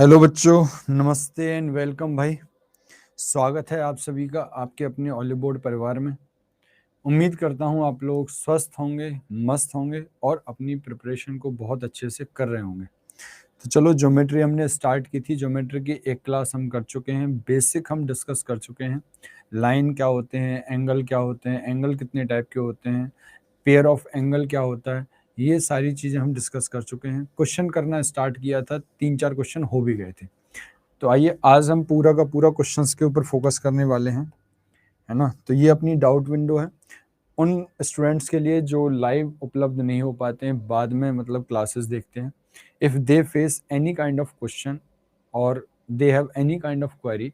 Hello बच्चों, नमस्ते and welcome भाई। स्वागत है आप सभी का आपके अपने ऑलीबोर्ड परिवार में। उम्मीद करता हूं आप लोग स्वस्थ होंगे, मस्त होंगे और अपनी प्रिपरेशन को बहुत अच्छे से कर रहे होंगे। तो चलो, ज्योमेट्री हमने स्टार्ट की थी। ज्योमेट्री की एक क्लास हम कर चुके हैं, बेसिक हम डिस्कस कर चुके हैं। लाइन क्या होते हैं, एंगल क्या होते हैं, एंगल कितने टाइप के होते हैं, पेयर ऑफ एंगल क्या होता है, ये सारी चीज़ें हम डिस्कस कर चुके हैं। क्वेश्चन करना स्टार्ट किया था, 3-4 क्वेश्चन हो भी गए थे। तो आइए आज हम पूरा का पूरा क्वेश्चंस के ऊपर फोकस करने वाले हैं, है ना। तो ये अपनी डाउट विंडो है उन स्टूडेंट्स के लिए जो लाइव उपलब्ध नहीं हो पाते हैं, बाद में मतलब क्लासेस देखते हैं। If they face any kind of question और they have any kind of query,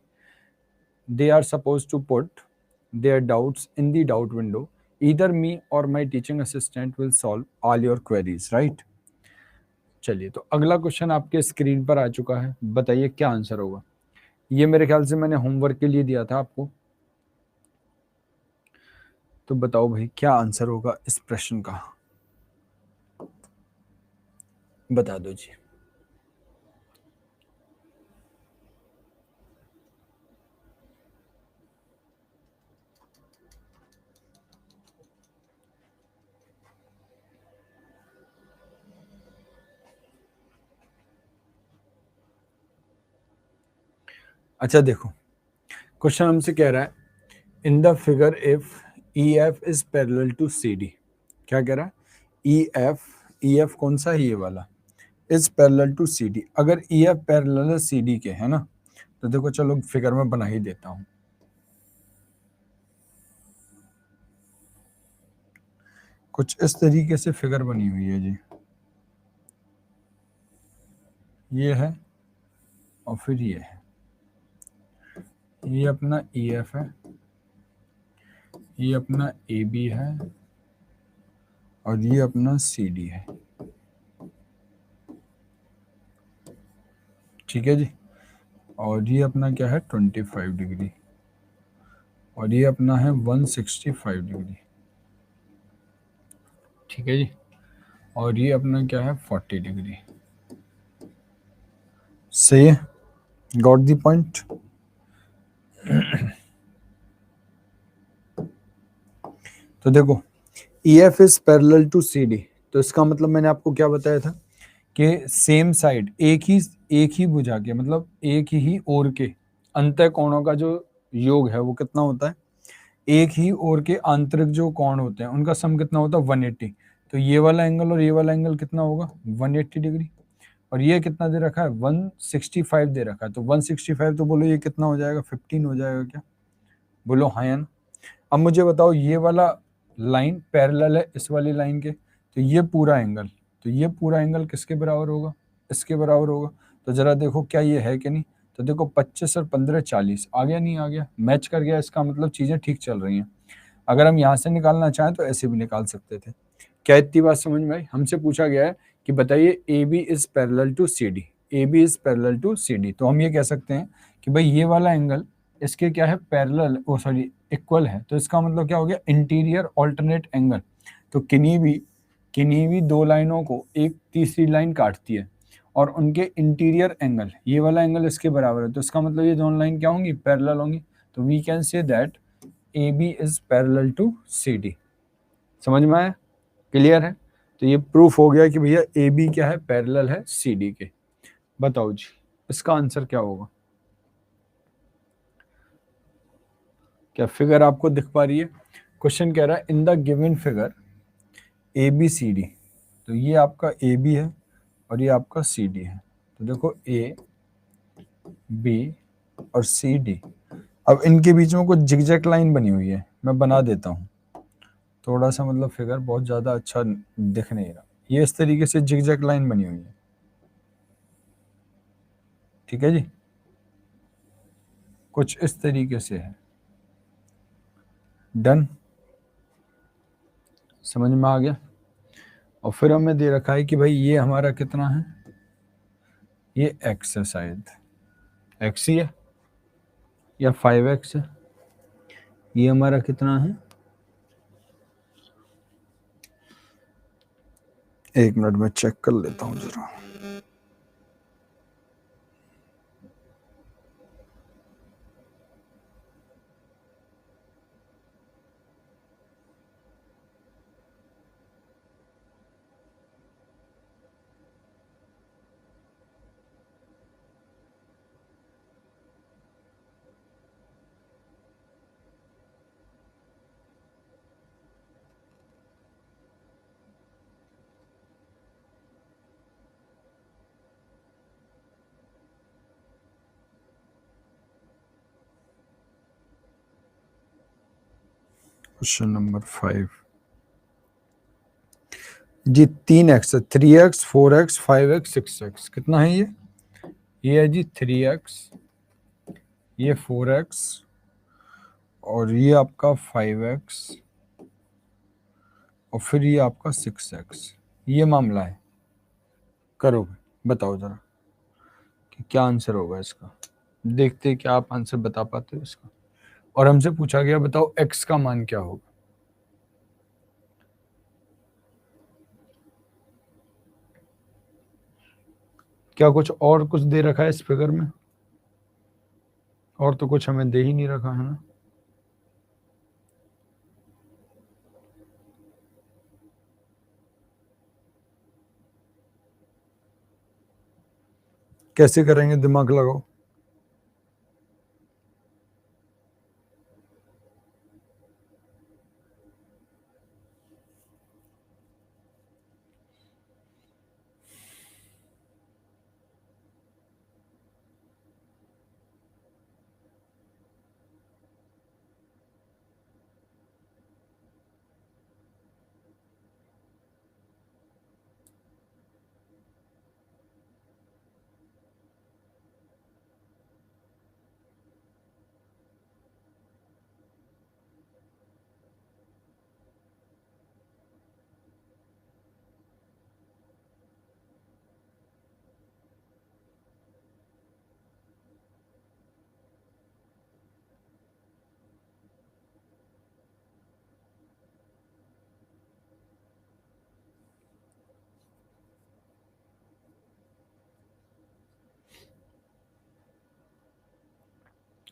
they are supposed to put their doubts in the doubt window. Either me or my teaching assistant will solve all your queries, right? चलिए, तो अगला question आपके screen पर आ चुका है। बताइए क्या answer होगा। ये मेरे ख्याल से मैंने होमवर्क के लिए दिया था आपको। तो बताओ भाई, क्या आंसर होगा इस प्रश्न का, बता दो जी। अच्छा देखो, क्वेश्चन हमसे कह रहा है in the figure if E F is parallel to C D. क्या कह रहा है? ई एफ कौन सा है? ये वाला is parallel to C D. अगर ई एफ पैरेलल है सी डी के, है ना, तो देखो चलो फिगर में बना ही देता हूं। कुछ इस तरीके से फिगर बनी हुई है जी। ये है और फिर ये है। ये अपना ई एफ है, ये अपना ए बी है और ये अपना सी डी है। ठीक है जी। और ये अपना क्या है? 25 डिग्री और ये अपना है 165 डिग्री। ठीक है जी। और ये अपना क्या है? 40 डिग्री। सही है, गॉट द पॉइंट। तो देखो, E F is parallel to C D, तो इसका मतलब मैंने आपको क्या बताया था कि सेम साइड, एक ही भुजा के, मतलब एक ही ओर के अंतः कोणों का जो योग है वो कितना होता है? एक ही ओर के आंतरिक जो कोण होते हैं उनका सम कितना होता है? 180। तो ये वाला एंगल और ये वाला एंगल कितना होगा? 180 डिग्री। और ये कितना दे रखा है? 165 दे रखा है। तो 165, तो बोलो ये कितना हो जाएगा? 15 हो जाएगा क्या? बोलो हाँ या ना। अब मुझे बताओ, ये वाला लाइन पैरेलल है इस वाली लाइन के, तो ये पूरा एंगल, तो ये पूरा एंगल किसके बराबर होगा? इसके बराबर होगा। तो जरा देखो क्या ये है कि नहीं। तो देखो 25 और 15 40 आ गया, नहीं आ गया? मैच कर गया, इसका मतलब चीजें ठीक चल रही हैं। अगर हम यहाँ से निकालना चाहें तो ऐसे भी निकाल सकते थे। क्या इतनी बात समझ में आई? हमसे पूछा गया है कि बताइए A B is parallel to C D, A B is parallel to C D, तो हम ये कह सकते हैं कि भाई ये वाला एंगल इसके क्या है? पैरेलल, ओ सॉरी, इक्वल है। तो इसका मतलब क्या हो गया? Interior alternate angle. तो किन्हीं भी दो लाइनों को एक तीसरी लाइन काटती है और उनके इंटीरियर एंगल, ये वाला एंगल इसके बराबर है, तो इसका मतलब ये दोनों लाइन क्या होंगी? पैरेलल होंगी। तो we can say that A B is parallel to C D. समझ में आया? क्लियर है? तो ये प्रूफ हो गया कि भैया ए बी क्या है? पैरेलल है सी डी के। बताओ जी, इसका आंसर क्या होगा? क्या फिगर आपको दिख पा रही है? क्वेश्चन कह रहा है in the given figure A B C D. तो ये आपका ए बी है और ये आपका सी डी है। तो देखो ए बी और सी डी, अब इनके बीच में कुछ जिगजैग लाइन बनी हुई है, मैं बना देता हूँ। थोड़ा सा मतलब फिगर बहुत ज्यादा अच्छा दिख नहीं रहा। ये इस तरीके से जिगजैग लाइन बनी हुई है। ठीक है जी, कुछ इस तरीके से है। डन, समझ में आ गया? और फिर हमें दे रखा है कि भाई ये हमारा कितना है? ये एक्स है, शायद एक्स ही है या 5x है। ये हमारा कितना है? एक मिनट में चेक कर लेता हूँ जरा। क्वेश्चन नंबर 5 जी 3x, 3x, 4x, 5x, 6x कितना है ये है जी 3x, ये 4x और ये आपका 5x और फिर ये आपका 6x। ये मामला है। करो बताओ जरा कि क्या आंसर होगा इसका। देखते हैं क्या आप आंसर बता पाते हो इसका। और हमसे पूछा गया बताओ x का मान क्या होगा। क्या कुछ और कुछ दे रखा है इस फिगर में? और तो कुछ हमें दे ही नहीं रखा है ना। कैसे करेंगे, दिमाग लगाओ।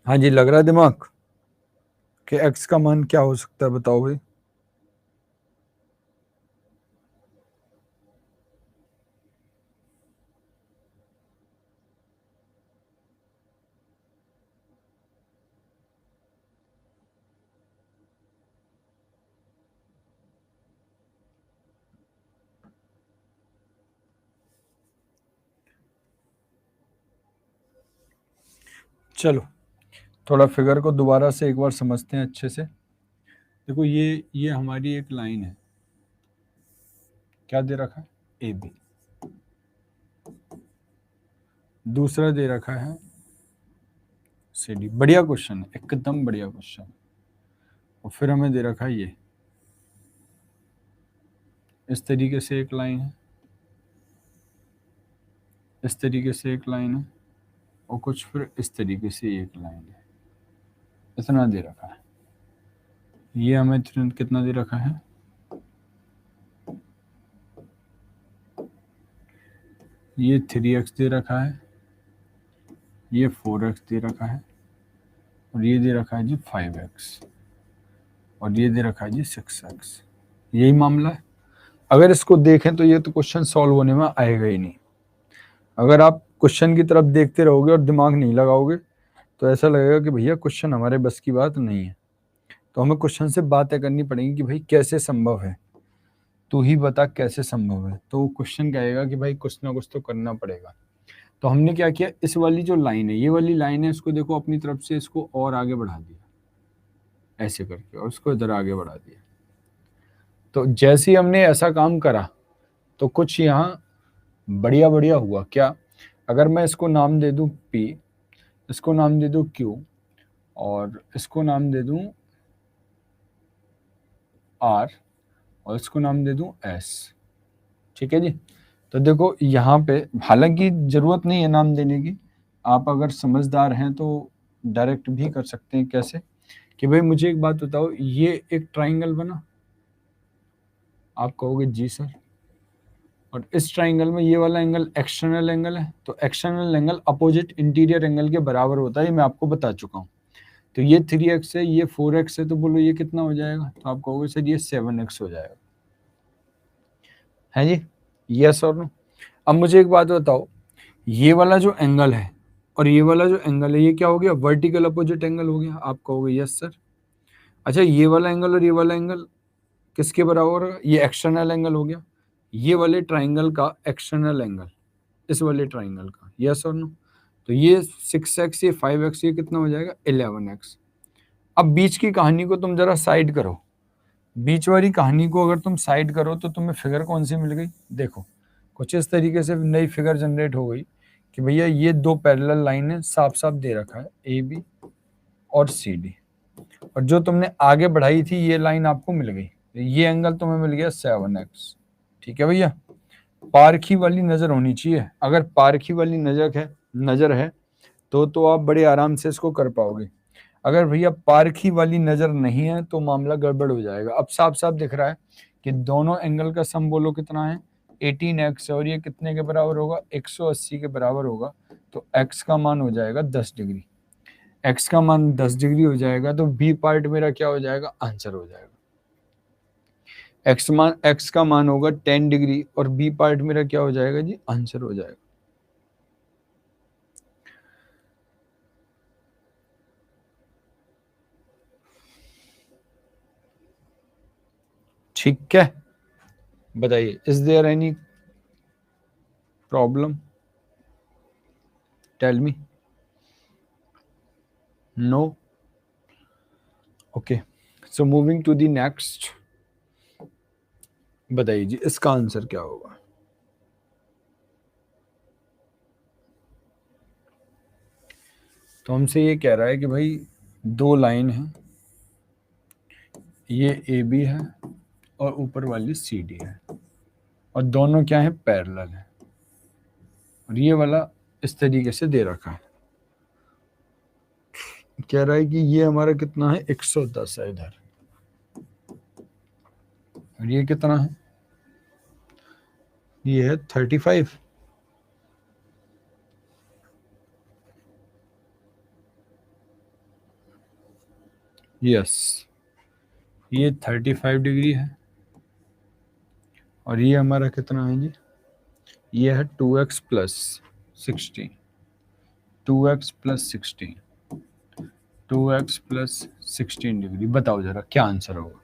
हाँ जी, लग रहा है दिमाग कि x का मान क्या हो सकता है, बताओ भाई। चलो थोड़ा फिगर को दोबारा से एक बार समझते हैं अच्छे से। देखो ये हमारी एक लाइन है, क्या दे रखा है, ए बी। दूसरा दे रखा है सी डी। बढ़िया क्वेश्चन है, एकदम बढ़िया क्वेश्चन है। और फिर हमें दे रखा है ये इस तरीके से एक लाइन है, इस तरीके से एक लाइन है और कुछ फिर इस तरीके से एक लाइन है। इतना दे रखा है। ये हमें कितना दे रखा है, ये 3x दे रखा है, ये 4x दे रखा है और ये दे रखा है जी 5x और ये दे रखा है जी 6x। यही मामला है। अगर इसको देखें तो ये तो क्वेश्चन सॉल्व होने में आएगा ही नहीं। अगर आप क्वेश्चन की तरफ देखते रहोगे और दिमाग नहीं लगाओगे तो ऐसा लगेगा कि भैया क्वेश्चन हमारे बस की बात नहीं है। तो हमें क्वेश्चन से बातें करनी पड़ेंगी कि भाई कैसे संभव है, तू ही बता कैसे संभव है। तो क्वेश्चन कहेगा कि भाई कुछ ना कुछ तो करना पड़ेगा। तो हमने क्या किया, इस वाली जो लाइन है, ये वाली लाइन है, इसको देखो अपनी तरफ से इसको और आगे बढ़ा दिया ऐसे करके और इसको इधर आगे बढ़ा दिया। तो जैसे ही हमने ऐसा काम करा तो कुछ यहाँ बढ़िया बढ़िया हुआ। क्या, अगर मैं इसको नाम दे दूं P, इसको नाम दे दूं Q और इसको नाम दे दूं R और इसको नाम दे दूं S, ठीक है जी। तो देखो यहाँ पे हालांकि जरूरत नहीं है नाम देने की, आप अगर समझदार हैं तो डायरेक्ट भी कर सकते हैं। कैसे कि भाई मुझे एक बात बताओ, ये एक ट्राइंगल बना, आप कहोगे जी सर, और इस ट्राइंगल में ये वाला एंगल एक्सटर्नल एंगल है, तो external angle opposite interior angle के बराबर होता है, ये मैं आपको बता चुका हूँ। तो ये 3x है, ये 4x है, तो बोलो ये कितना हो जाएगा, तो आप कहोगे सर ये 7x हो जाएगा, है जी, यस और नो। अब मुझे एक बात बताओ, ये वाला जो एंगल है और ये वाला जो एंगल है, ये क्या हो गया, वर्टिकल अपोजिट एंगल हो गया, आप कहोगे यस सर। अच्छा, ये वाला एंगल और ये वाला एंगल किसके बराबर होगा, ये एक्सटर्नल एंगल हो गया, ये वाले ट्राइंगल का एक्सटर्नल एंगल इस वाले ट्राइंगल का, यस और नो। तो ये 6x, ये 5x, ये कितना हो जाएगा 11x। अब बीच की कहानी को तुम जरा साइड करो, बीच वाली कहानी को अगर तुम साइड करो तो तुम्हें फिगर कौन सी मिल गई, देखो कुछ इस तरीके से नई फिगर जनरेट हो गई कि भैया ये दो पैरेलल लाइन है, साफ साफ दे रखा है ए बी और सी डी, और जो तुमने आगे बढ़ाई थी ये लाइन आपको मिल गई, ये एंगल तुम्हें मिल गया 7x। ठीक है भैया, पारखी वाली नजर होनी चाहिए, अगर पारखी वाली नजर है तो आप बड़े आराम से इसको कर पाओगे। अगर भैया पारखी वाली नजर नहीं है तो मामला गड़बड़ हो जाएगा। अब साफ साफ दिख रहा है कि दोनों एंगल का सम बोलो कितना है 18x, और ये कितने के बराबर होगा 180 के बराबर होगा, तो x का मान हो जाएगा 10 डिग्री। x का मान 10 डिग्री हो जाएगा तो बी पार्ट मेरा क्या हो जाएगा, आंसर हो जाएगा। x का मान होगा 10 डिग्री और बी पार्ट मेरा क्या हो जाएगा जी, आंसर हो जाएगा। ठीक है, बताइए, is there any problem, tell me. No, okay, so moving to the next, बताइए जी इसका आंसर क्या होगा। तो हमसे ये कह रहा है कि भाई दो लाइन है, ये ए बी है और ऊपर वाली सी डी है, और दोनों क्या है, पैरेलल है, और ये वाला इस तरीके से दे रखा है। कह रहा है कि ये हमारा कितना है 110 है इधर, और ये कितना है, ये है 35। यस, ये 35 डिग्री है, और ये हमारा कितना है जी, ये है 2x plus 16, 2x plus 16, 2x plus 16 degree. बताओ जरा क्या आंसर होगा।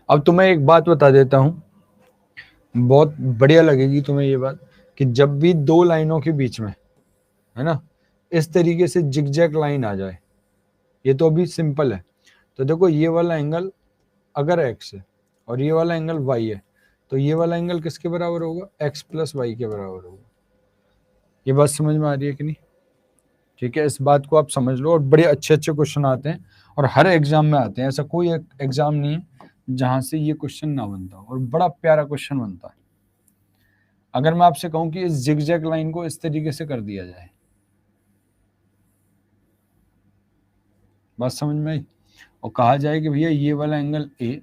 अब तुम्हें एक बात बता देता हूं, बहुत बढ़िया लगेगी तुम्हें ये बात, कि जब भी दो लाइनों के बीच में, है ना, इस तरीके से जिगजैग लाइन आ जाए, ये तो अभी सिंपल है, तो देखो ये वाला एंगल अगर x है और ये वाला एंगल y है, तो ये वाला एंगल किसके बराबर होगा, x प्लस वाई के बराबर होगा। ये बात समझ में आ रही है कि नहीं। ठीक है, इस बात को आप समझ लो, और बड़े अच्छे अच्छे क्वेश्चन आते हैं और हर एग्जाम में आते हैं, ऐसा कोई एग्जाम नहीं है जहां से ये क्वेश्चन ना बनता हो, और बड़ा प्यारा क्वेश्चन बनता है। अगर मैं आपसे कहूं कि इस जिगजैग लाइन को इस तरीके से कर दिया जाए, बात समझ में आई, और कहा जाए कि भैया ये वाला एंगल ए,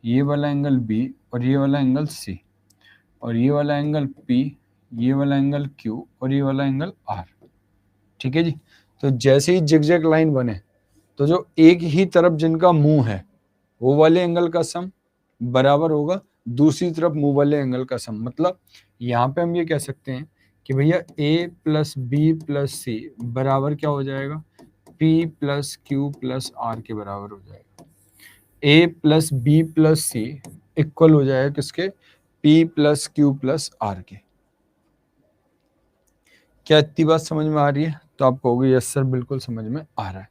ये वाला एंगल बी, और ये वाला एंगल सी, और ये वाला एंगल पी, ये वाला एंगल क्यू, और ये वाला एंगल आर। ठीक है जी, तो जैसे ही जिगजैग लाइन बने तो जो एक ही तरफ जिनका मुंह है वो वाले एंगल का सम बराबर होगा दूसरी तरफ मुंह वाले एंगल का सम। मतलब यहाँ पे हम ये कह सकते हैं कि भैया a plus B plus C बराबर क्या हो जाएगा, p plus Q plus R के बराबर हो जाएगा। a plus B plus C equal हो जाएगा किसके, p plus Q plus R के। क्या इतनी बात समझ में आ रही है। तो आप कहोगे यस सर बिल्कुल समझ में आ रहा है।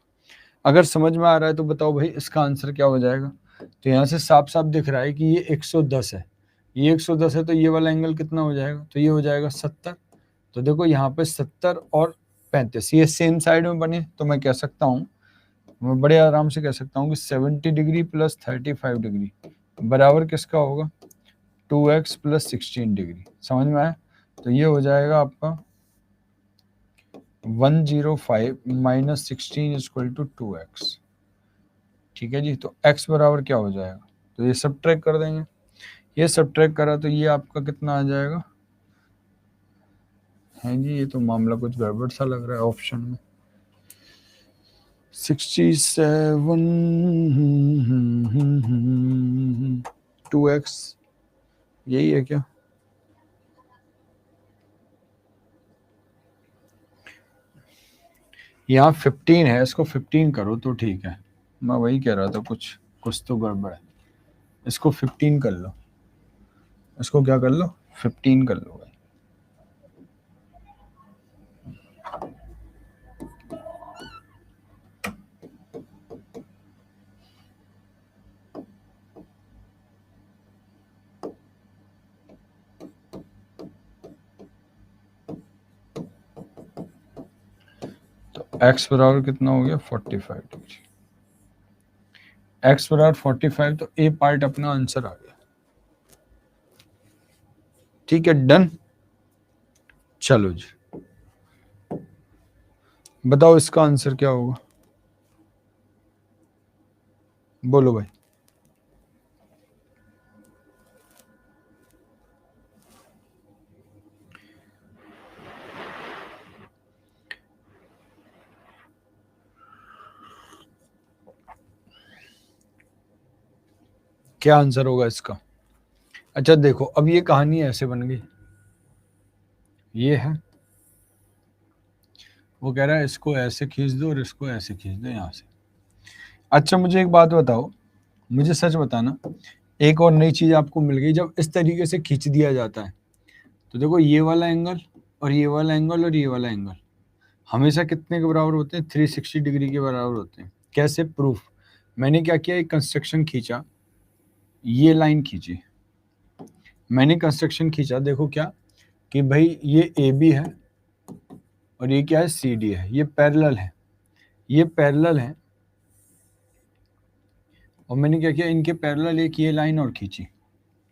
अगर समझ में आ रहा है तो बताओ भाई इसका आंसर क्या हो जाएगा। तो यहाँ से साफ साफ दिख रहा है कि ये 110 है, ये 110 है, तो ये वाला एंगल कितना हो जाएगा, तो ये हो जाएगा 70। तो देखो यहाँ पे 70 और 35 ये सेम साइड में बने, तो मैं कह सकता हूँ, मैं बड़े आराम से कह सकता हूँ कि 70 डिग्री प्लस 35 डिग्री बराबर किसका होगा, 2x प्लस 16 डिग्री। समझ में आया। तो ये हो जाएगा आपका 105 माइनस 16 इक्वल टू 2x। ठीक है जी, तो x बराबर क्या हो जाएगा, तो ये सब ट्रैक कर देंगे, ये सब ट्रैक करा तो ये आपका कितना आ जाएगा, है जी ये तो मामला कुछ गड़बड़ सा लग रहा है ऑप्शन में। 67 2x यही है क्या, यहाँ 15 है, इसको 15 करो तो ठीक है। मैं वही कह रहा था कुछ तो गड़बड़ है। इसको 15 कर लो, इसको क्या कर लो 15 कर लो भाई। एक्स बराबर कितना हो गया 45 डिग्री, एक्स बराबर 45, तो ए पार्ट अपना आंसर आ गया। ठीक है, डन। चलो जी, बताओ इसका आंसर क्या होगा, बोलो भाई। क्या आंसर होगा इसका? अच्छा देखो, अब ये कहानी ऐसे बन गई, ये है, वो कह रहा है इसको ऐसे खींच दो और इसको ऐसे खींच दो यहाँ से। अच्छा मुझे एक बात बताओ, मुझे सच बताना, एक और नई चीज आपको मिल गई, जब इस तरीके से खींच दिया जाता है तो देखो ये वाला एंगल और ये वाला एंगल और ये वाला एंगल हमेशा कितने के बराबर होते हैं? 360 डिग्री के बराबर होते हैं। कैसे प्रूफ? मैंने क्या किया, एक कंस्ट्रक्शन खींचा, ये लाइन खींची, मैंने कंस्ट्रक्शन खींचा, देखो क्या कि भाई ये ए बी है और ये क्या है, सी डी है, ये पैरेलल है, ये पैरेलल है, और मैंने क्या किया, इनके पैरेलल एक ये लाइन और खींची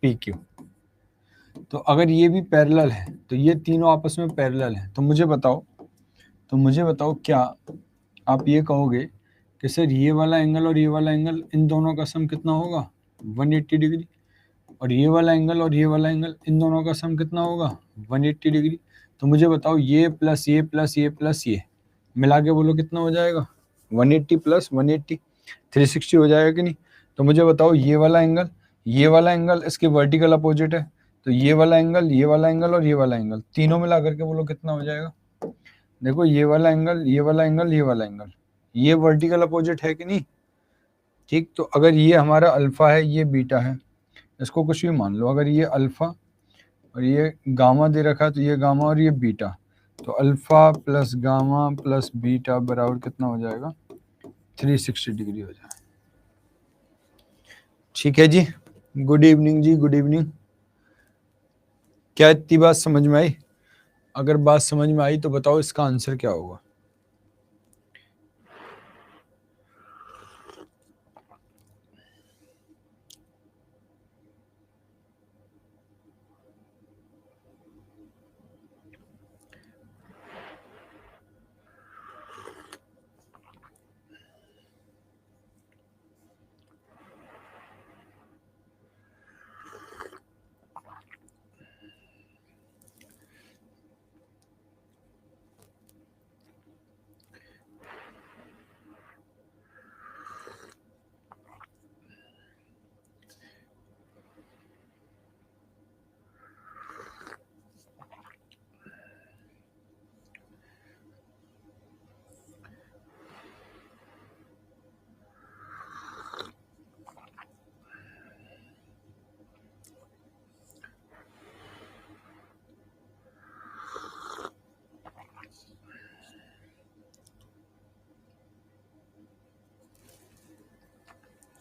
पी क्यू। तो अगर ये भी पैरेलल है तो ये तीनों आपस में पैरेलल है, तो मुझे बताओ क्या आप ये कहोगे कि सर ये वाला एंगल और ये वाला एंगल, इन दोनों का सम कितना होगा? 180 डिग्री। और ये वाला एंगल और ये वाला एंगल, इन दोनों का सम कितना होगा? 180 डिग्री। तो मुझे बताओ ये प्लस ये प्लस ये प्लस ये मिला के बोलो कितना हो जाएगा? 180 प्लस 180, 360 हो जाएगा कि नहीं? तो मुझे बताओ ये वाला एंगल इसके वर्टिकल अपोजिट है, तो ये वाला एंगल, ये वाला एंगल और ये वाला एंगल तीनों मिला करके बोलो कितना हो जाएगा? देखो ये वाला एंगल, ये वाला एंगल, ये वाला एंगल, ये वर्टिकल अपोजिट है कि नहीं? ठीक, तो अगर ये हमारा अल्फा है, ये बीटा है, इसको कुछ भी मान लो, अगर ये अल्फा और ये गामा दे रखा है तो ये गामा और ये बीटा, तो alpha plus gamma plus beta बराबर कितना हो जाएगा? 360 डिग्री हो जाएगा। ठीक है जी, गुड इवनिंग जी, गुड इवनिंग। क्या इतनी बात समझ में आई? अगर बात समझ में आई तो बताओ इसका आंसर क्या होगा?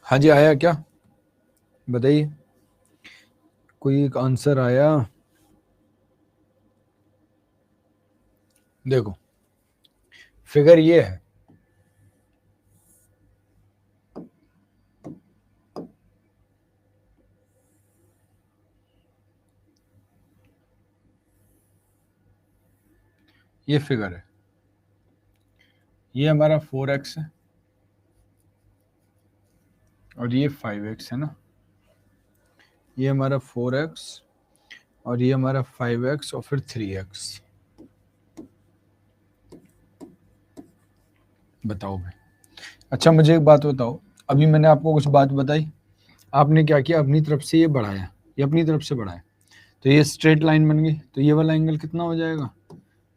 हाँ जी, आया क्या? बताइए, कोई एक आंसर आया? देखो फिगर ये है, ये फिगर है, ये हमारा 4x है और ये 5x है ना, ये हमारा 4x और ये हमारा 5x और फिर 3x। बताओ भाई। अच्छा मुझे एक बात बताओ, अभी मैंने आपको कुछ बात बताई, आपने क्या किया, अपनी तरफ से ये बढ़ाया, ये अपनी तरफ से बढ़ाया, तो ये स्ट्रेट लाइन बन गई, तो ये वाला एंगल कितना हो जाएगा?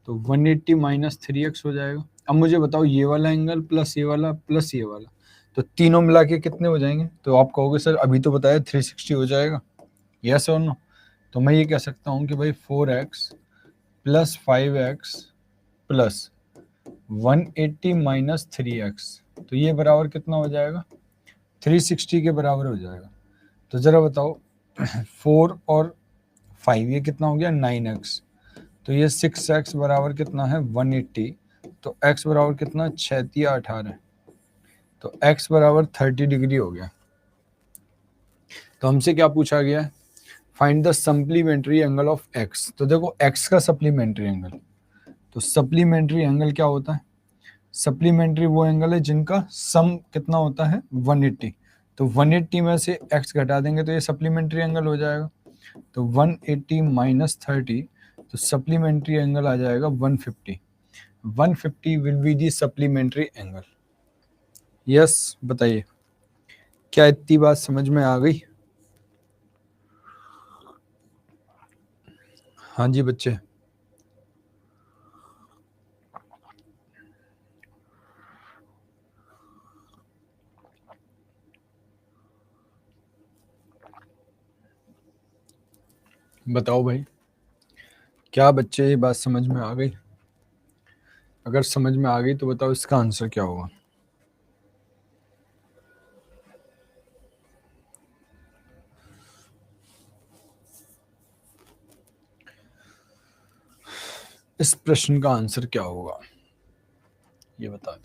तो 180 माइनस 3x हो जाएगा। अब मुझे बताओ ये वाला एंगल प्लस ये वाला प्लस ये वाला, तो तीनों मिला के कितने हो जाएंगे? तो आप कहोगे सर अभी तो बताया 360 हो जाएगा, यस और नो? तो मैं ये कह सकता हूँ कि भाई 4x plus 5x plus 180 minus 3x, तो ये बराबर कितना हो जाएगा? 360 के बराबर हो जाएगा। तो जरा बताओ 4 और 5 ये कितना हो गया? 9x, तो ये 6x बराबर कितना है? 180, तो x बराबर कितना, 6 या 18, तो x बराबर 30 डिग्री हो गया। तो हमसे क्या पूछा गया है, find the supplementary angle of x। तो देखो x का सप्लीमेंट्री एंगल, तो सप्लीमेंट्री एंगल क्या होता है, सप्लीमेंट्री वो एंगल है जिनका सम कितना होता है 180, तो 180 में से x घटा देंगे तो ये सप्लीमेंट्री एंगल हो जाएगा। तो 180 माइनस 30, तो सप्लीमेंट्री एंगल आ जाएगा 150। 150 will be the supplementary angle. Yes, बताइए क्या इतनी बात समझ में आ गई? हाँ जी बच्चे, बताओ भाई, क्या बच्चे ये बात समझ में आ गई? अगर समझ में आ गई तो बताओ इसका आंसर क्या होगा। इस प्रश्न का आंसर क्या होगा ये बता दो।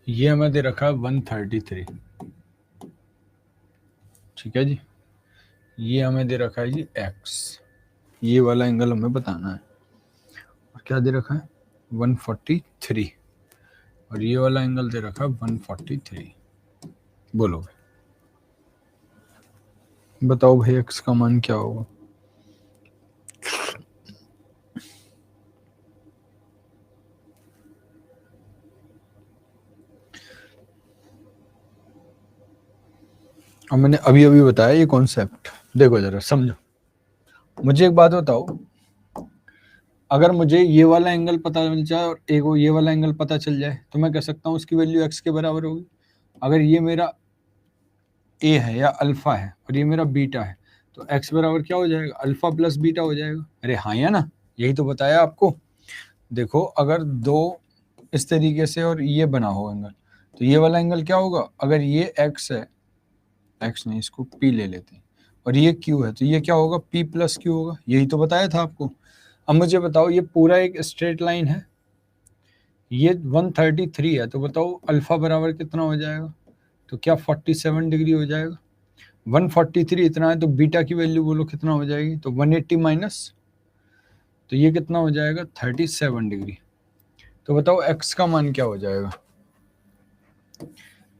ये हमें दे रखा है 133, ठीक है जी। ये हमें दे रखा है जी x, ये वाला एंगल हमें बताना है। और क्या दे रखा है 143, और ये वाला एंगल दे रखा है 143। बोलो भाई, बताओ भाई x का मान क्या होगा। और मैंने अभी अभी बताया ये कॉन्सेप्ट, देखो जरा समझो। मुझे एक बात बताओ, अगर मुझे ये वाला एंगल पता चल जाए और एक वो ये वाला एंगल पता चल जाए तो मैं कह सकता हूँ उसकी वैल्यू x के बराबर होगी। अगर ये मेरा a है या अल्फा है और ये मेरा बीटा है तो x बराबर क्या हो जाएगा, अल्फा प्लस बीटा हो जाएगा। अरे हाँ या ना, यही तो बताया आपको। देखो अगर दो इस तरीके से और ये बना हो एंगल, तो ये वाला एंगल क्या होगा, अगर ये x है, x नहीं इसको p ले लेते हैं, और ये q है तो ये क्या होगा, p प्लस q होगा। यही तो बताया था आपको। अब मुझे बताओ ये पूरा एक स्ट्रेट लाइन है, ये 133 है, तो बताओ अल्फा बराबर कितना हो जाएगा, तो क्या 47 डिग्री हो जाएगा। 143 इतना है तो बीटा की वैल्यू बोलो कितना हो जाएगी, तो 180 माइनस, तो ये कितना हो जाएगा 37 डिग्री। तो बताओ x का मान क्या हो जाएगा,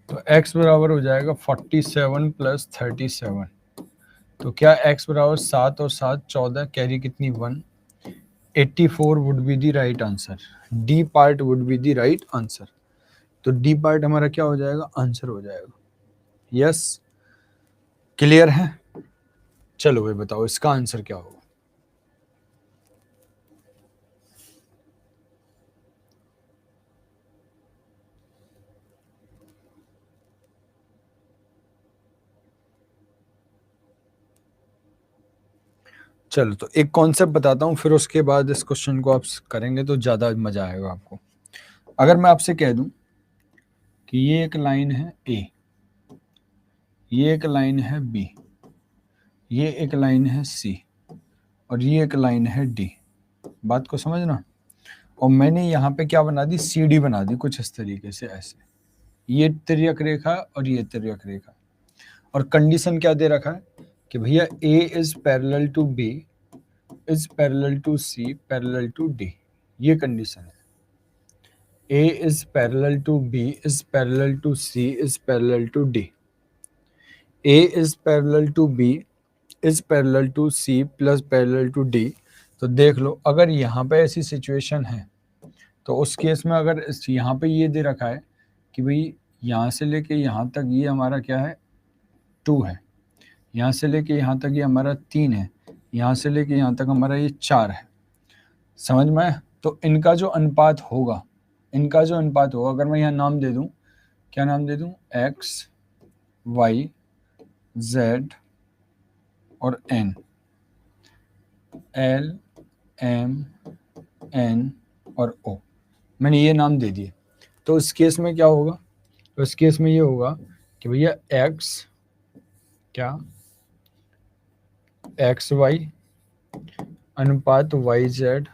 तो x बराबर हो जाएगा 47 प्लस 37। तो क्या x बराबर 7 और 7 14, कैरी कितनी 1, 84 would be the right answer. D part would be the right answer. तो डी पार्ट हमारा क्या हो जाएगा, आंसर हो जाएगा। यस, क्लियर है। चलो भाई बताओ इसका आंसर क्या होगा। चलो तो एक कॉन्सेप्ट बताता हूँ, फिर उसके बाद इस क्वेश्चन को आप करेंगे तो ज़्यादा मज़ा आएगा आपको। अगर मैं आपसे कह दूं कि ये एक लाइन है ए, ये एक लाइन है बी, ये एक लाइन है सी, और ये एक लाइन है डी, बात को समझना। और मैंने यहाँ पे क्या बना दी, सी डी बना दी कुछ इस तरीके से, ऐसे ये तिर्यक रेखा और ये तिर्यक रेखा। और कंडीशन क्या दे रखा है कि भैया A is parallel to B is parallel to C parallel to D, ये कंडीशन है। A is parallel to B is parallel to C is parallel to D. A is parallel to B is parallel to C plus parallel to D. तो देख लो अगर यहाँ पे ऐसी situation है तो उस केस में अगर यहाँ पे ये दे रखा है कि भाई यहाँ से लेके यहाँ तक ये हमारा क्या है 2 है, यहाँ से लेके यहाँ तक ये हमारा 3 है, यहाँ से लेके यहाँ तक हमारा ये 4 है, समझ में आया? तो इनका जो अनुपात होगा, इनका जो अनुपात होगा, अगर मैं यहाँ नाम दे दूँ, क्या नाम दे दूँ, x y z और n, l m n और o, मैंने ये नाम दे दिए। तो इस केस में क्या होगा, तो इस केस में ये होगा कि भैया x क्या एक्स वाई अनुपात वाई जेड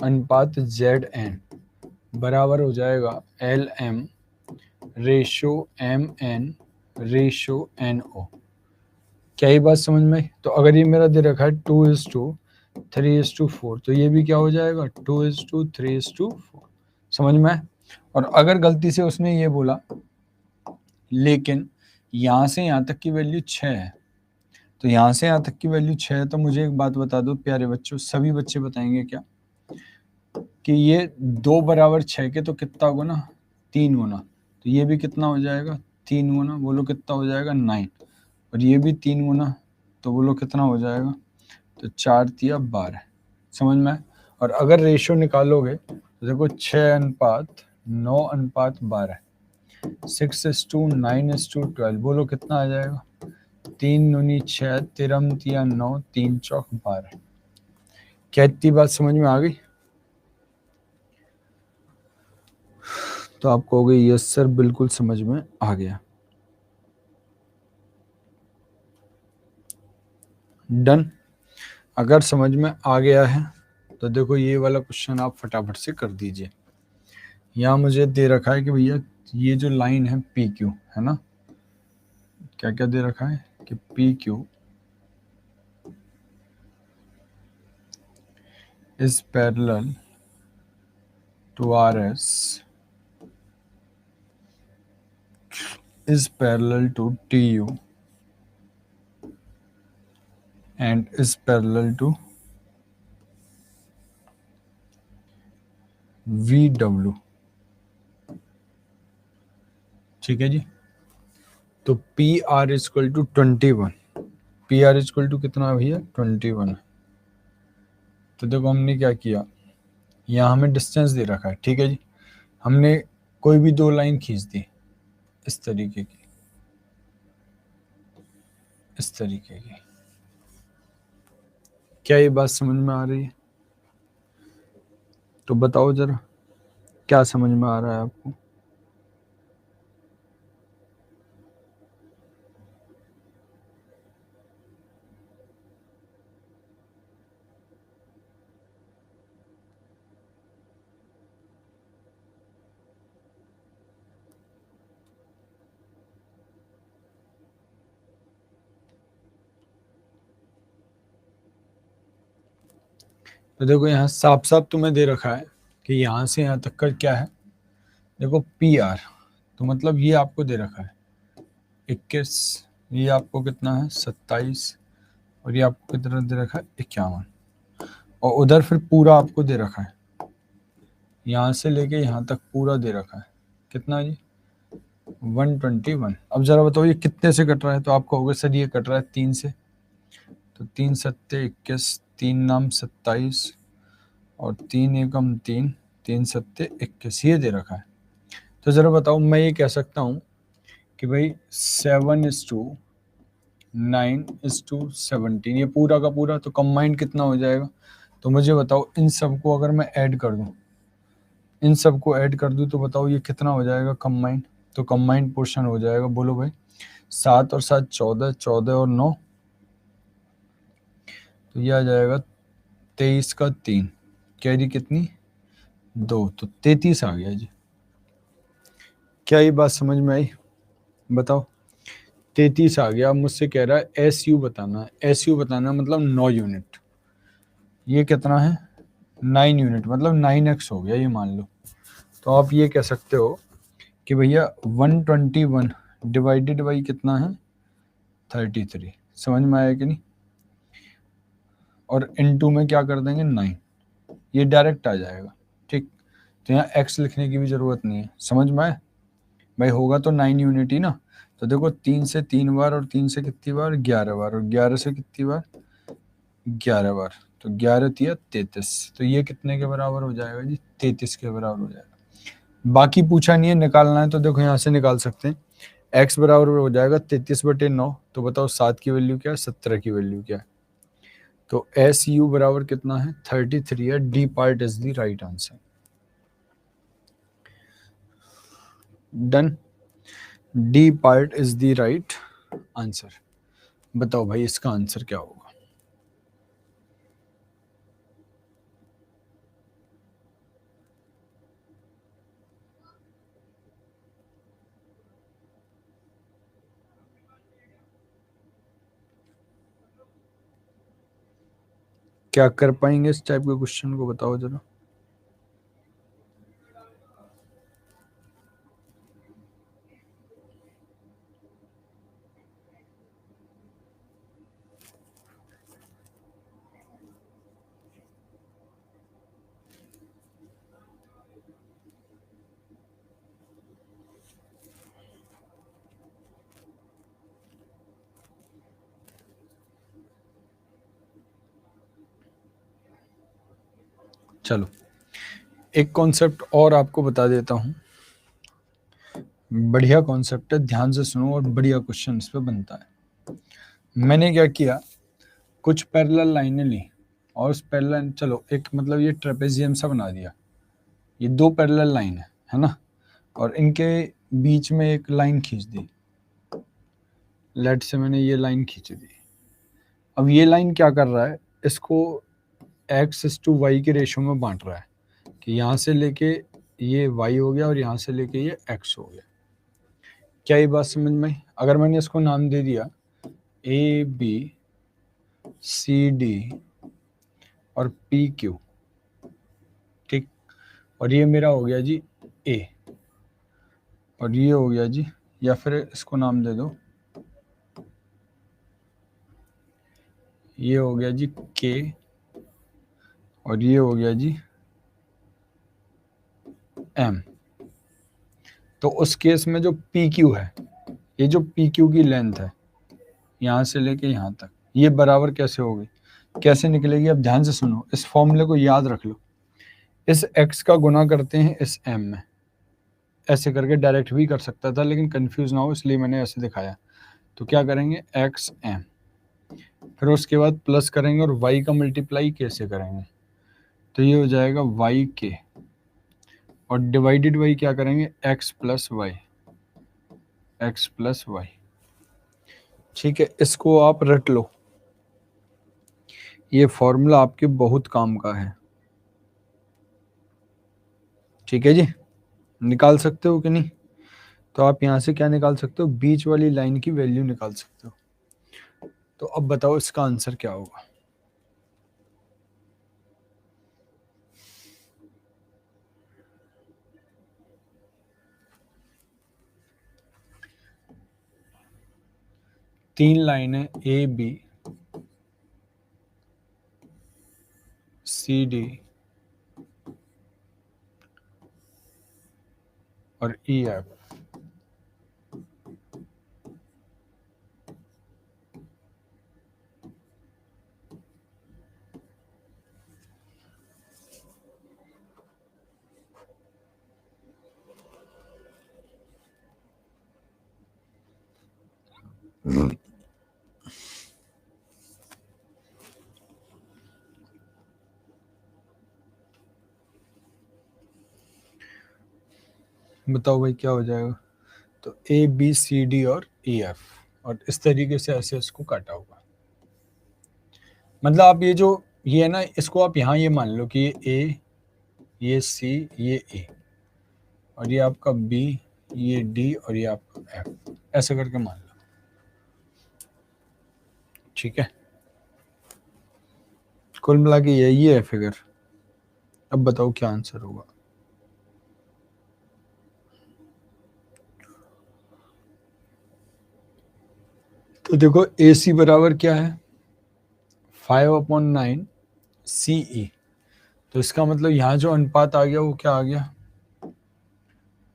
अनुपात जेड एन बराबर हो जाएगा L M ratio M N ratio N O. क्या ये बात समझ में आई? तो अगर ये मेरा दे रखा है 2:3:4, तो ये भी क्या हो जाएगा 2:3:4। समझ में आए? और अगर गलती से उसने ये बोला लेकिन यहां से यहां तक की वैल्यू 6 है, तो यहां से यहां तक की वैल्यू 6 है, तो मुझे एक बात बता दो प्यारे बच्चों, सभी बच्चे बताएंगे क्या कि ये 2 बराबर 6 के तो कितना गुना 3 गुना, तो ये भी कितना हो जाएगा 3 गुना, बोलो कितना हो जाएगा 9, और ये भी 3 गुना, तो बोलो कितना हो जाएगा, तो 4×3=12। समझ में आए? और अगर रेशियो निकालोगे तो देखो 6:9:12 6:9:12, बोलो कितना आ जाएगा 3×9 = 6, 3×3=9, 3×4=12। क्या इतनी बात समझ में आ गई? तो आपको हो गई यस सर, बिल्कुल समझ में आ गया। डन। अगर समझ में आ गया है तो देखो ये वाला क्वेश्चन आप फटाफट से कर दीजिए। यहाँ मुझे दे रखा है कि भैया ये जो लाइन है पी क्यू है ना, क्या क्या दे रखा है कि P Q is parallel to RS is parallel to TU and is parallel to VW। ठीक है जी। तो P R equal to 21, P R equal to कितना है भैया 21 है। तो देखो हमने क्या किया, यहाँ हमें डिस्टेंस दे रखा है, ठीक है जी, हमने कोई भी 2 लाइन खींच दी इस तरीके की, इस तरीके की। क्या ये बात समझ में आ रही है? तो बताओ जरा क्या समझ में आ रहा है आपको? तो देखो यहाँ साफ साफ तुम्हें दे रखा है कि यहाँ से यहाँ तक का क्या है, देखो पी आर, तो मतलब ये आपको दे रखा है 21, ये आपको कितना है 27, और ये आपको कितना दे रखा है 51, और उधर फिर पूरा आपको दे रखा है, यहाँ से लेके यहाँ तक पूरा दे रखा है कितना जी 121। अब जरा बताओ ये कितने से कट रहा है, तो आपको होगा सर ये कट रहा है 3 से, तो 3×7=21, 3×9=27, और 3×1=3, 3×7=21, ये दे रखा है। तो जरा बताओ मैं ये कह सकता हूँ कि भाई 7:9:17, ये पूरा का पूरा, तो कंबाइंड कितना हो जाएगा, तो मुझे बताओ इन सबको अगर मैं ऐड कर दूं, इन सबको ऐड कर दूं, तो बताओ ये कितना हो जाएगा कंबाइंड, तो कंबाइंड पोर्शन हो जाएगा, बोलो भाई 7 और 7 14, 14 और 9, तो ये आ जाएगा 23×3, कैरी कितनी 2, तो 33 आ गया जी। क्या ये बात समझ में आई? बताओ 33 आ गया। अब मुझसे कह रहा है एस यू बताना है, एस यू बताना मतलब 9 यूनिट, ये कितना है 9 यूनिट, मतलब 9x हो गया ये मान लो। तो आप ये कह सकते हो कि भैया 121 डिवाइडेड बाई कितना है 33। समझ में आया कि नहीं? और इनटू में क्या कर देंगे 9, ये डायरेक्ट आ जाएगा। ठीक, तो यहाँ x लिखने की भी जरूरत नहीं है। समझ में आया भाई? होगा तो 9 यूनिट ही ना। तो देखो 3 से 3 बार, और 3 से कितनी बार 11 बार, और 11 से कितनी बार 11 बार, तो 11×3=33, तो ये कितने के बराबर हो जाएगा जी 33 के बराबर हो जाएगा। बाकी पूछा नहीं है, निकालना है तो देखो यहाँ से निकाल सकते हैं। x बराबर हो जाएगा 33/9, तो बताओ 7 की वैल्यू क्या है 17 की वैल्यू क्या है, तो SU बराबर कितना है 33 है। D part is the right answer. Done, D part is the right answer. बताओ भाई इसका आंसर क्या होगा? क्या कर पाएंगे इस टाइप के क्वेश्चन को? बताओ जरा। चलो एक कॉन्सेप्ट और आपको बता देता हूं, बढ़िया कॉन्सेप्ट है, ध्यान से सुनो और बढ़िया क्वेश्चन इस पे बनता है। मैंने क्या किया, कुछ पैरेलल लाइनें ली और उस पैरेलल, चलो एक मतलब ये ट्रेपेजियम सा बना दिया, ये दो पैरेलल लाइन है ना, और इनके बीच में एक लाइन खींच दी, लेट से मैंने ये लाइन खींच दी। अब ये लाइन क्या कर रहा है, इसको x/y के रेशो में बांट रहा है कि यहाँ से लेके ये y हो गया और यहाँ से लेके ये x हो गया। क्या ये बात समझ में आई? अगर मैंने इसको नाम दे दिया ABCD और PQ, ठीक, और ये मेरा हो गया जी A, और ये हो गया जी, या फिर इसको नाम दे दो, ये हो गया जी K, और ये हो गया जी M। तो उस केस में जो PQ है, ये जो PQ की लेंथ है यहाँ से लेके यहाँ तक, ये बराबर कैसे होगी, कैसे निकलेगी? अब ध्यान से सुनो, इस फॉर्मूले को याद रख लो। इस x का गुना करते हैं इस m में, ऐसे करके डायरेक्ट भी कर सकता था लेकिन कंफ्यूज ना हो इसलिए मैंने ऐसे दिखाया। तो क्या करेंगे, xm, फिर उसके बाद प्लस करेंगे और y का मल्टीप्लाई कैसे करेंगे, तो ये हो जाएगा yk, और डिवाइडेड बाई क्या करेंगे, x प्लस वाई। ठीक है, इसको आप रट लो, ये फॉर्मूला आपके बहुत काम का है। ठीक है जी, निकाल सकते हो कि नहीं? तो आप यहाँ से क्या निकाल सकते हो, बीच वाली लाइन की वैल्यू निकाल सकते हो। तो अब बताओ इसका आंसर क्या होगा? तीन लाइनें ABCD और EF, बताओ भाई क्या हो जाएगा? तो ABCD और EF, और इस तरीके से ऐसे इसको काटा होगा। मतलब आप ये है ना, इसको आप यहाँ ये मान लो कि ये A, ये C, ये A, और ये आपका B, ये D, और ये आपका F, ऐसे करके मान लो। ठीक है, कुल मिला के यही है फिगर। अब बताओ क्या आंसर होगा? तो देखो AC बराबर क्या है, 5/9 CE। तो इसका मतलब यहाँ जो अनुपात आ गया वो क्या आ गया,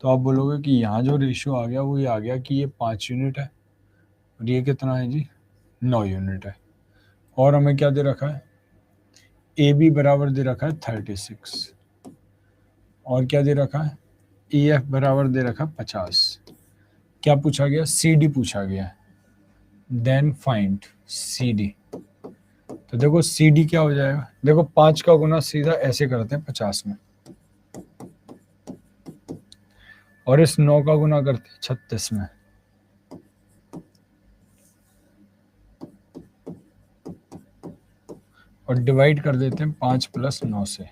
तो आप बोलोगे कि यहाँ जो रेशियो आ गया वो ये आ गया कि ये 5 यूनिट है और ये कितना है जी, 9 यूनिट है। और हमें क्या दे रखा है, AB बराबर दे रखा है 36, और क्या दे रखा है, EF बराबर दे रखा है 50। क्या पूछा गया, CD पूछा गया, देन फाइंड CD। तो देखो CD क्या हो जाएगा, देखो 5 का गुना सीधा ऐसे करते हैं 50 में, और इस 9 का गुना करते हैं 36 में, और डिवाइड कर देते हैं 5 + 9 से।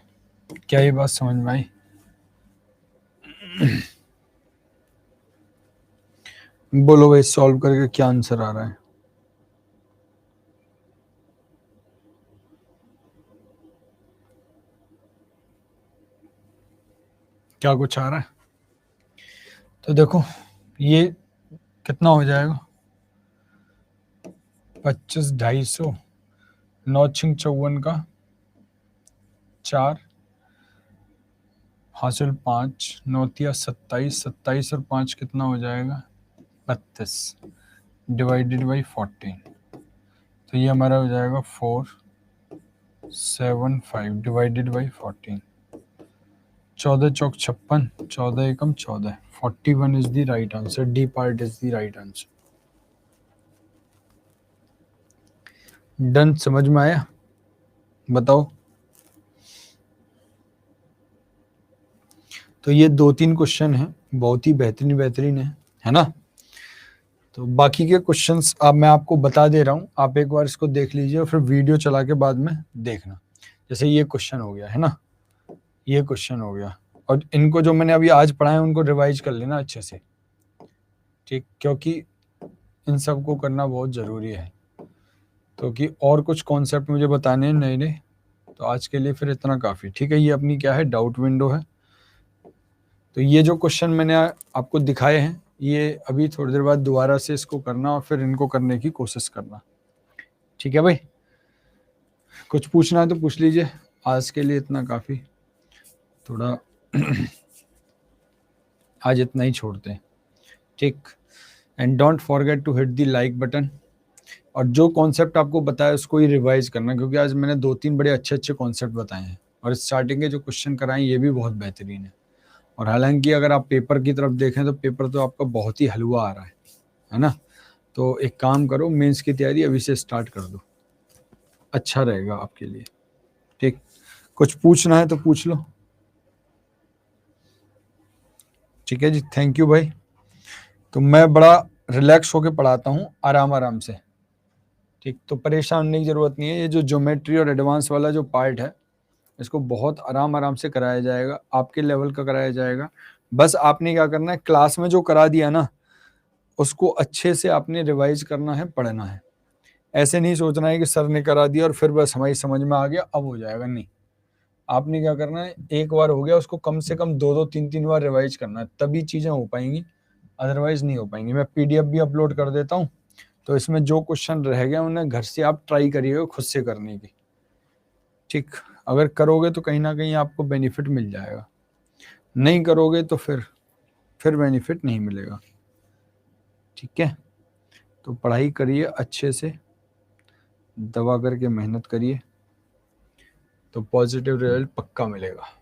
क्या ये बात समझ में आई? बोलो भाई, सॉल्व करके क्या आंसर आ रहा है? क्या कुछ आ रहा है? तो देखो ये कितना हो जाएगा, 25 250, 9 छिंग 54 का 4, हासिल 5, 9 तिया 27, 27 और 5 कितना हो जाएगा 32, डिवाइडेड बाई 14। तो ये हमारा हो जाएगा 475 divided by 14। 14 Chowk 56, 14 Ekam 14, 41 is the right answer. D part is the right answer. Done, समझ में आया? बताओ। तो ये 2-3 क्वेश्चन हैं, बहुत ही बेहतरीन बेहतरीन है ना? तो बाकी के क्वेश्चंस अब मैं आपको बता दे रहा हूँ, आप एक बार इसको देख लीजिए और फिर वीडियो चला के बाद में देखना। जैसे ये क्वेश्चन हो गया है ना, ये क्वेश्चन हो गया, और इनको जो मैंने अभी आज पढ़ा है उनको रिवाइज कर लेना अच्छे से, ठीक? क्योंकि इन सबको करना बहुत ज़रूरी है, क्योंकि और कुछ कॉन्सेप्ट मुझे बताने हैं नए नए। तो आज के लिए फिर इतना काफ़ी, ठीक है? ये अपनी क्या है, डाउट विंडो है। तो ये जो क्वेश्चन मैंने आपको दिखाए हैं, ये अभी थोड़ी देर बाद दोबारा से इसको करना और फिर इनको करने की कोशिश करना, ठीक है भाई? कुछ पूछना है तो पूछ लीजिए, आज के लिए इतना काफ़ी, थोड़ा आज इतना ही छोड़ते हैं, ठीक? And don't forget to hit the like button, और जो कॉन्सेप्ट आपको बताया उसको ही रिवाइज करना, क्योंकि आज मैंने 2-3 बड़े अच्छे अच्छे कॉन्सेप्ट बताए हैं, और स्टार्टिंग के जो क्वेश्चन कराए ये भी बहुत बेहतरीन है। और हालांकि अगर आप पेपर की तरफ देखें तो पेपर तो आपका बहुत ही हलवा आ रहा है ना? तो एक काम करो, मेंस की तैयारी अभी से स्टार्ट कर दो, अच्छा रहेगा आपके लिए, ठीक? कुछ पूछना है तो पूछ लो, ठीक है जी? थैंक यू भाई। तो मैं बड़ा रिलैक्स होके पढ़ाता हूँ, आराम आराम से, ठीक? तो परेशान होने की ज़रूरत नहीं है। ये जो ज्योमेट्री और एडवांस वाला जो पार्ट है, इसको बहुत आराम आराम से कराया जाएगा, आपके लेवल का कराया जाएगा। बस आपने क्या करना है, क्लास में जो करा दिया ना उसको अच्छे से आपने रिवाइज करना है, पढ़ना है। ऐसे नहीं सोचना है कि सर ने करा दिया और फिर बस हमारी समझ में आ गया अब हो जाएगा, नहीं। आपने क्या करना है, एक बार हो गया उसको कम से कम 2-2 3-3 बार रिवाइज करना है, तभी चीज़ें हो पाएंगी, अदरवाइज नहीं हो पाएंगी। मैं पीडीएफ भी अपलोड कर देता हूँ, तो इसमें जो क्वेश्चन रह गए उन्हें घर से आप ट्राई करिएगा खुद से करने की, ठीक? अगर करोगे तो कहीं ना कहीं आपको बेनिफिट मिल जाएगा, नहीं करोगे तो फिर बेनिफिट नहीं मिलेगा, ठीक है? तो पढ़ाई करिए अच्छे से, दबा करके मेहनत करिए, तो पॉजिटिव रिजल्ट पक्का मिलेगा।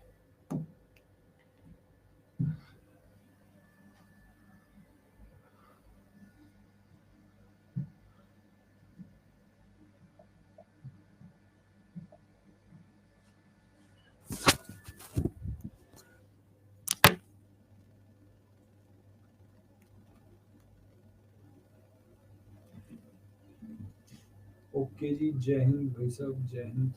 ओके जी, जय हिंद भाई साहब, जय हिंद।